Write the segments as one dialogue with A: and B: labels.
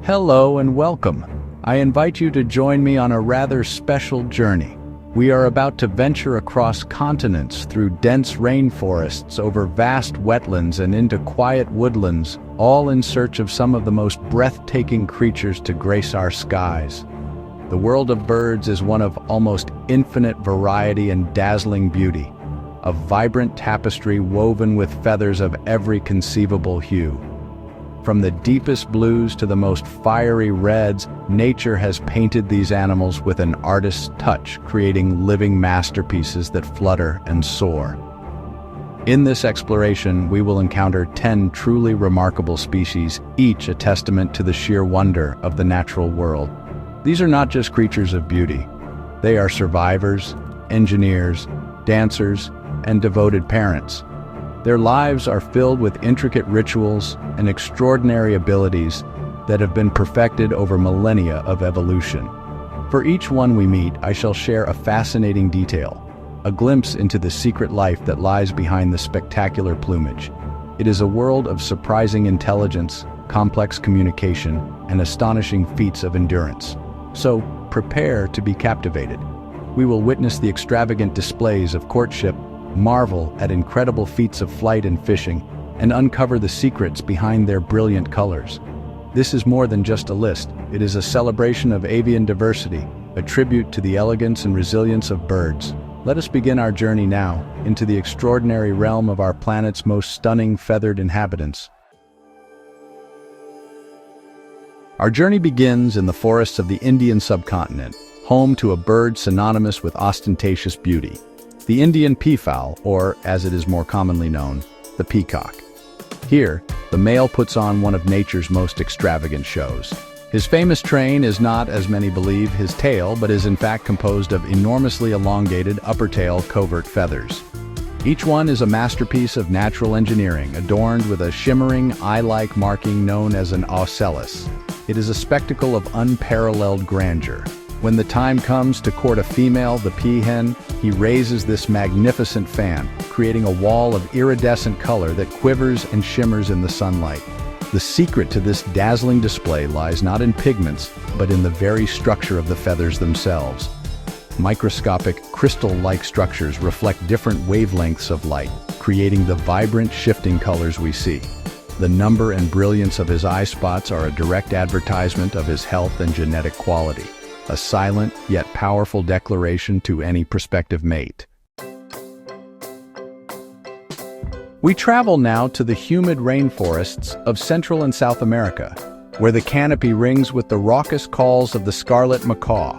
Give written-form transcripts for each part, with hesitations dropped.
A: Hello and welcome. I invite you to join me on a rather special journey. We are about to venture across continents through dense rainforests, over vast wetlands and into quiet woodlands, all in search of some of the most breathtaking creatures to grace our skies. The world of birds is one of almost infinite variety and dazzling beauty, a vibrant tapestry woven with feathers of every conceivable hue. From the deepest blues to the most fiery reds, nature has painted these animals with an artist's touch, creating living masterpieces that flutter and soar. In this exploration, we will encounter 10 truly remarkable species, each a testament to the sheer wonder of the natural world. These are not just creatures of beauty. They are survivors, engineers, dancers, and devoted parents. Their lives are filled with intricate rituals and extraordinary abilities that have been perfected over millennia of evolution. For each one we meet, I shall share a fascinating detail, a glimpse into the secret life that lies behind the spectacular plumage. It is a world of surprising intelligence, complex communication, and astonishing feats of endurance. So, prepare to be captivated. We will witness the extravagant displays of courtship, marvel at incredible feats of flight and fishing, and uncover the secrets behind their brilliant colors. This is more than just a list. It is a celebration of avian diversity, a tribute to the elegance and resilience of birds. Let us begin our journey now into the extraordinary realm of our planet's most stunning feathered inhabitants. Our journey begins in the forests of the Indian subcontinent, home to a bird synonymous with ostentatious beauty. The Indian peafowl, or as it is more commonly known, the peacock. Here, the male puts on one of nature's most extravagant shows. His famous train is not, as many believe, his tail, but is in fact composed of enormously elongated upper-tail covert feathers. Each one is a masterpiece of natural engineering, adorned with a shimmering eye-like marking known as an ocellus. It is a spectacle of unparalleled grandeur. When the time comes to court a female, the peahen, he raises this magnificent fan, creating a wall of iridescent color that quivers and shimmers in the sunlight. The secret to this dazzling display lies not in pigments, but in the very structure of the feathers themselves. Microscopic, crystal-like structures reflect different wavelengths of light, creating the vibrant, shifting colors we see. The number and brilliance of his eye spots are a direct advertisement of his health and genetic quality. A silent yet powerful declaration to any prospective mate. We travel now to the humid rainforests of Central and South America, where the canopy rings with the raucous calls of the scarlet macaw.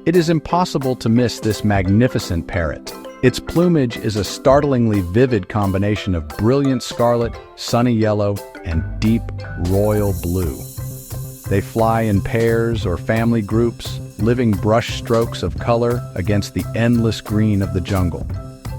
A: It is impossible to miss this magnificent parrot. Its plumage is a startlingly vivid combination of brilliant scarlet, sunny yellow, and deep royal blue. They fly in pairs or family groups, living brush strokes of color against the endless green of the jungle.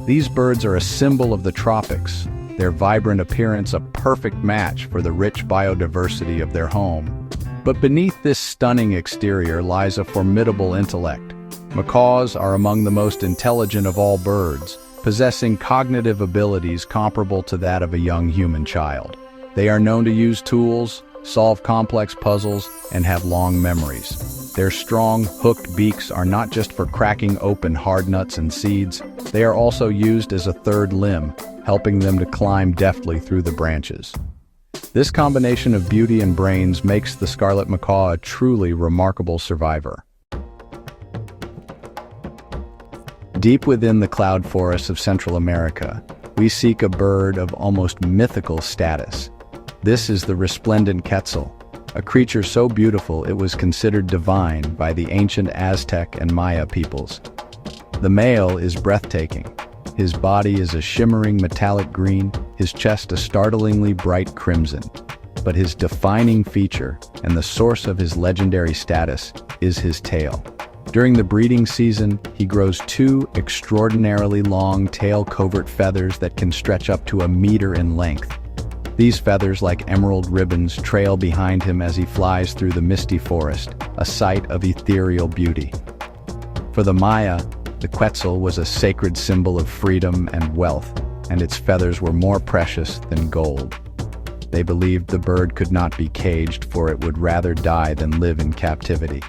A: These birds are a symbol of the tropics, their vibrant appearance a perfect match for the rich biodiversity of their home. But beneath this stunning exterior lies a formidable intellect. Macaws are among the most intelligent of all birds, possessing cognitive abilities comparable to that of a young human child. They are known to use tools, solve complex puzzles, and have long memories. Their strong, hooked beaks are not just for cracking open hard nuts and seeds, they are also used as a third limb, helping them to climb deftly through the branches. This combination of beauty and brains makes the scarlet macaw a truly remarkable survivor. Deep within the cloud forests of Central America, we seek a bird of almost mythical status. This is the resplendent quetzal, a creature so beautiful it was considered divine by the ancient Aztec and Maya peoples. The male is breathtaking. His body is a shimmering metallic green, his chest a startlingly bright crimson. But his defining feature, and the source of his legendary status, is his tail. During the breeding season, he grows 2 extraordinarily long tail covert feathers that can stretch up to a meter in length. These feathers, like emerald ribbons, trail behind him as he flies through the misty forest, a sight of ethereal beauty. For the Maya, the quetzal was a sacred symbol of freedom and wealth, and its feathers were more precious than gold. They believed the bird could not be caged, for it would rather die than live in captivity.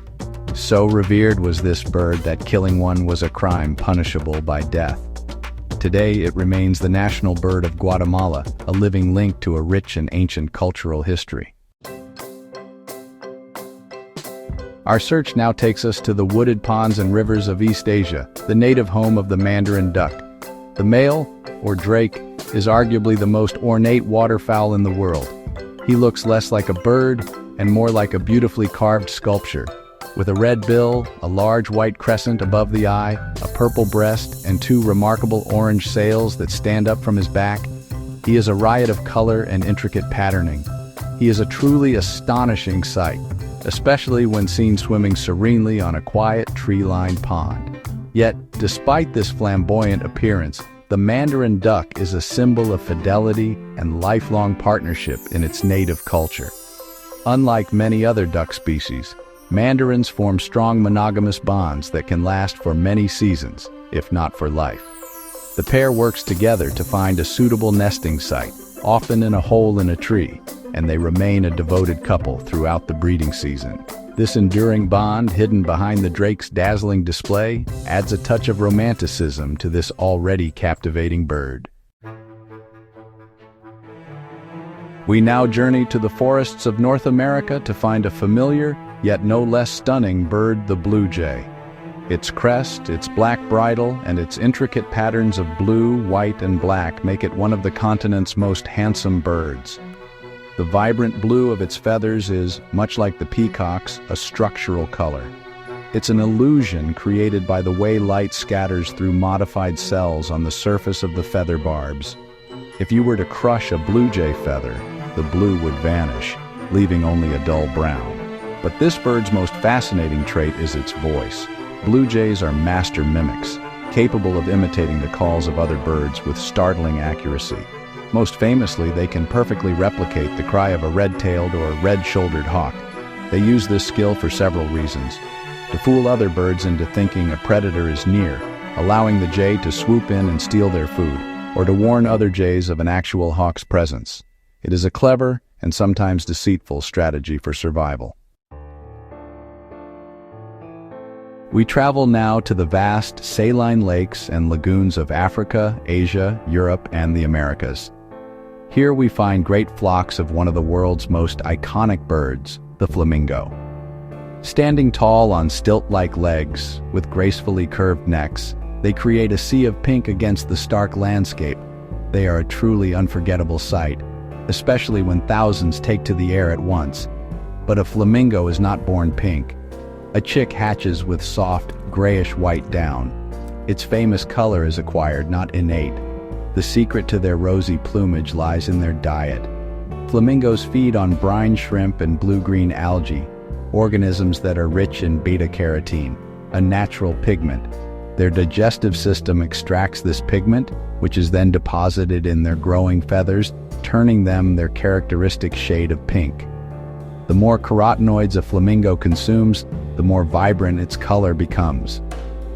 A: So revered was this bird that killing one was a crime punishable by death. Today, it remains the national bird of Guatemala, a living link to a rich and ancient cultural history. Our search now takes us to the wooded ponds and rivers of East Asia, the native home of the mandarin duck. The male, or drake, is arguably the most ornate waterfowl in the world. He looks less like a bird and more like a beautifully carved sculpture. With a red bill, a large white crescent above the eye, a purple breast, and two remarkable orange sails that stand up from his back, he is a riot of color and intricate patterning. He is a truly astonishing sight, especially when seen swimming serenely on a quiet, tree-lined pond. Yet, despite this flamboyant appearance, the mandarin duck is a symbol of fidelity and lifelong partnership in its native culture. Unlike many other duck species, mandarins form strong monogamous bonds that can last for many seasons, if not for life. The pair works together to find a suitable nesting site, often in a hole in a tree, and they remain a devoted couple throughout the breeding season. This enduring bond, hidden behind the drake's dazzling display, adds a touch of romanticism to this already captivating bird. We now journey to the forests of North America to find a familiar, yet no less stunning bird, the blue jay. Its crest, its black bridle, and its intricate patterns of blue, white, and black make it one of the continent's most handsome birds. The vibrant blue of its feathers is, much like the peacock's, a structural color. It's an illusion created by the way light scatters through modified cells on the surface of the feather barbs. If you were to crush a blue jay feather, the blue would vanish, leaving only a dull brown. But this bird's most fascinating trait is its voice. Blue jays are master mimics, capable of imitating the calls of other birds with startling accuracy. Most famously, they can perfectly replicate the cry of a red-tailed or red-shouldered hawk. They use this skill for several reasons: to fool other birds into thinking a predator is near, allowing the jay to swoop in and steal their food, or to warn other jays of an actual hawk's presence. It is a clever and sometimes deceitful strategy for survival. We travel now to the vast saline lakes and lagoons of Africa, Asia, Europe, and the Americas. Here we find great flocks of one of the world's most iconic birds, the flamingo. Standing tall on stilt-like legs, with gracefully curved necks, they create a sea of pink against the stark landscape. They are a truly unforgettable sight, especially when thousands take to the air at once. But a flamingo is not born pink. A chick hatches with soft, grayish-white down. Its famous color is acquired, not innate. The secret to their rosy plumage lies in their diet. Flamingos feed on brine shrimp and blue-green algae, organisms that are rich in beta-carotene, a natural pigment. Their digestive system extracts this pigment, which is then deposited in their growing feathers, turning them their characteristic shade of pink. The more carotenoids a flamingo consumes, the more vibrant its color becomes.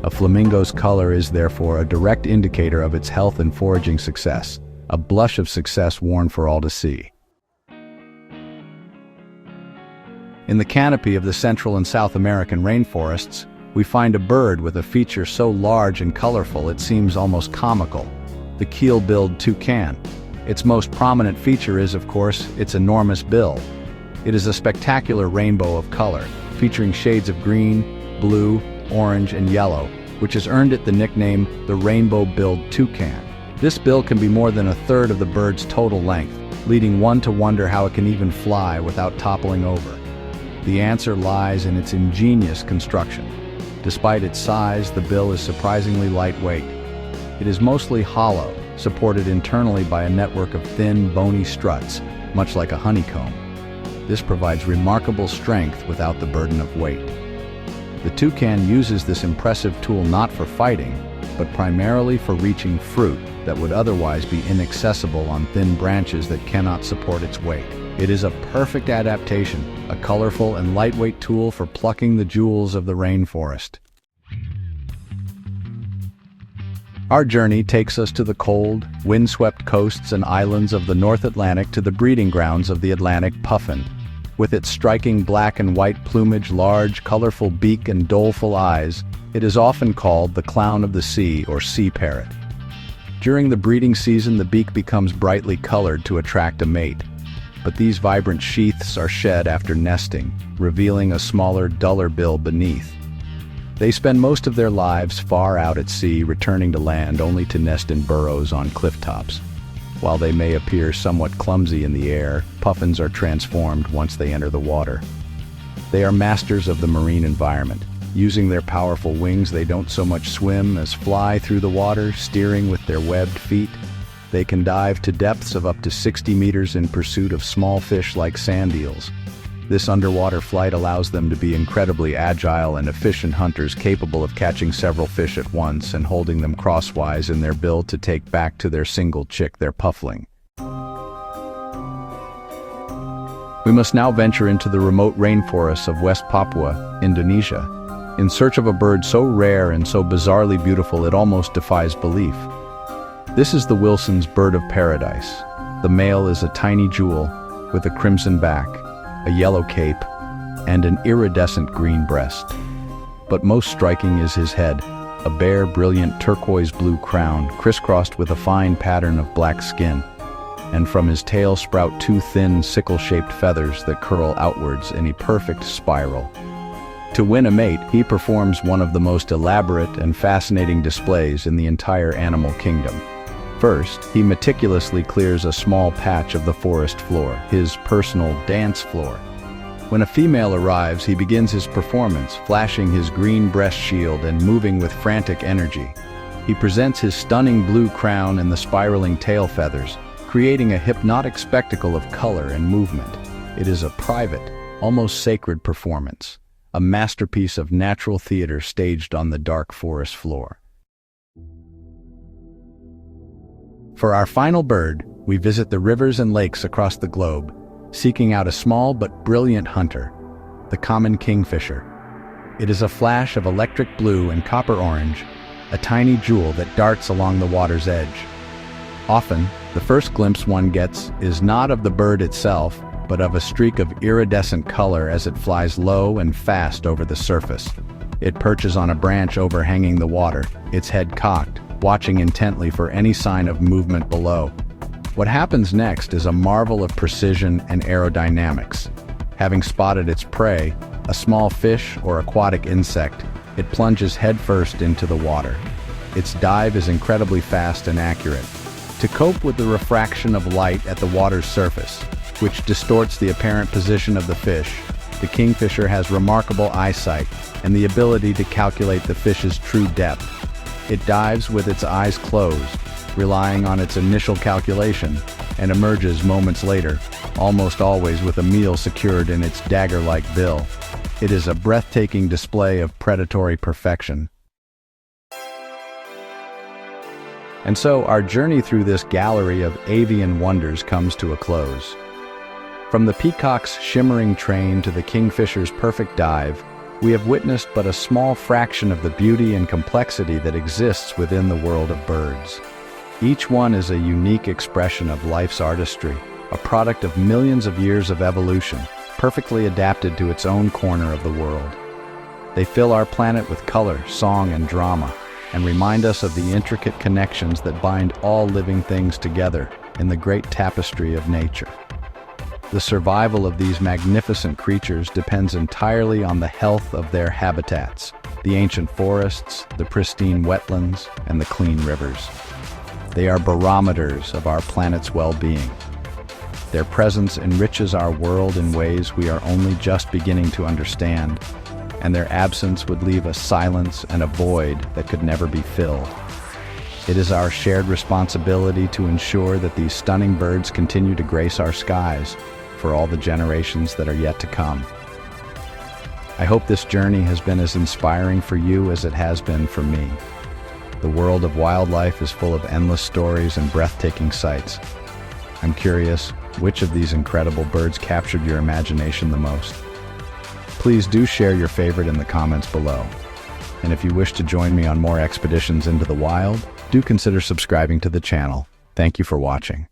A: A flamingo's color is therefore a direct indicator of its health and foraging success, a blush of success worn for all to see. In the canopy of the Central and South American rainforests, we find a bird with a feature so large and colorful it seems almost comical: the keel-billed toucan. Its most prominent feature is, of course, its enormous bill. It is a spectacular rainbow of color, featuring shades of green, blue, orange, and yellow, which has earned it the nickname the rainbow-billed toucan. This bill can be more than a third of the bird's total length, leading one to wonder how it can even fly without toppling over. The answer lies in its ingenious construction. Despite its size, the bill is surprisingly lightweight. It is mostly hollow, supported internally by a network of thin, bony struts, much like a honeycomb. This provides remarkable strength without the burden of weight. The toucan uses this impressive tool not for fighting, but primarily for reaching fruit that would otherwise be inaccessible on thin branches that cannot support its weight. It is a perfect adaptation, a colorful and lightweight tool for plucking the jewels of the rainforest. Our journey takes us to the cold, windswept coasts and islands of the North Atlantic to the breeding grounds of the Atlantic puffin. With its striking black and white plumage, large, colorful beak and doleful eyes, it is often called the clown of the sea or sea parrot. During the breeding season, the beak becomes brightly colored to attract a mate. But these vibrant sheaths are shed after nesting, revealing a smaller, duller bill beneath. They spend most of their lives far out at sea, returning to land only to nest in burrows on cliff tops. While they may appear somewhat clumsy in the air, puffins are transformed once they enter the water. They are masters of the marine environment. Using their powerful wings, they don't so much swim as fly through the water, steering with their webbed feet. They can dive to depths of up to 60 meters in pursuit of small fish like sand eels. This underwater flight allows them to be incredibly agile and efficient hunters, capable of catching several fish at once and holding them crosswise in their bill to take back to their single chick, their puffling. We must now venture into the remote rainforests of West Papua, Indonesia, in search of a bird so rare and so bizarrely beautiful it almost defies belief. This is the Wilson's bird of paradise. The male is a tiny jewel with a crimson back, a yellow cape, and an iridescent green breast. But most striking is his head, a bare, brilliant turquoise-blue crown crisscrossed with a fine pattern of black skin, and from his tail sprout two thin, sickle-shaped feathers that curl outwards in a perfect spiral. To win a mate, he performs one of the most elaborate and fascinating displays in the entire animal kingdom. First, he meticulously clears a small patch of the forest floor, his personal dance floor. When a female arrives, he begins his performance, flashing his green breast shield and moving with frantic energy. He presents his stunning blue crown and the spiraling tail feathers, creating a hypnotic spectacle of color and movement. It is a private, almost sacred performance, a masterpiece of natural theater staged on the dark forest floor. For our final bird, we visit the rivers and lakes across the globe, seeking out a small but brilliant hunter, the common kingfisher. It is a flash of electric blue and copper orange, a tiny jewel that darts along the water's edge. Often, the first glimpse one gets is not of the bird itself, but of a streak of iridescent color as it flies low and fast over the surface. It perches on a branch overhanging the water, its head cocked, watching intently for any sign of movement below. What happens next is a marvel of precision and aerodynamics. Having spotted its prey, a small fish or aquatic insect, it plunges headfirst into the water. Its dive is incredibly fast and accurate. To cope with the refraction of light at the water's surface, which distorts the apparent position of the fish, the kingfisher has remarkable eyesight and the ability to calculate the fish's true depth. It dives with its eyes closed, relying on its initial calculation, and emerges moments later, almost always with a meal secured in its dagger-like bill. It is a breathtaking display of predatory perfection. And so our journey through this gallery of avian wonders comes to a close. From the peacock's shimmering train to the kingfisher's perfect dive, we have witnessed but a small fraction of the beauty and complexity that exists within the world of birds. Each one is a unique expression of life's artistry, a product of millions of years of evolution, perfectly adapted to its own corner of the world. They fill our planet with color, song, and drama, and remind us of the intricate connections that bind all living things together in the great tapestry of nature. The survival of these magnificent creatures depends entirely on the health of their habitats, the ancient forests, the pristine wetlands, and the clean rivers. They are barometers of our planet's well-being. Their presence enriches our world in ways we are only just beginning to understand, and their absence would leave a silence and a void that could never be filled. It is our shared responsibility to ensure that these stunning birds continue to grace our skies for all the generations that are yet to come. I hope this journey has been as inspiring for you as it has been for me. The world of wildlife is full of endless stories and breathtaking sights. I'm curious, which of these incredible birds captured your imagination the most? Please do share your favorite in the comments below. And if you wish to join me on more expeditions into the wild, do consider subscribing to the channel. Thank you for watching.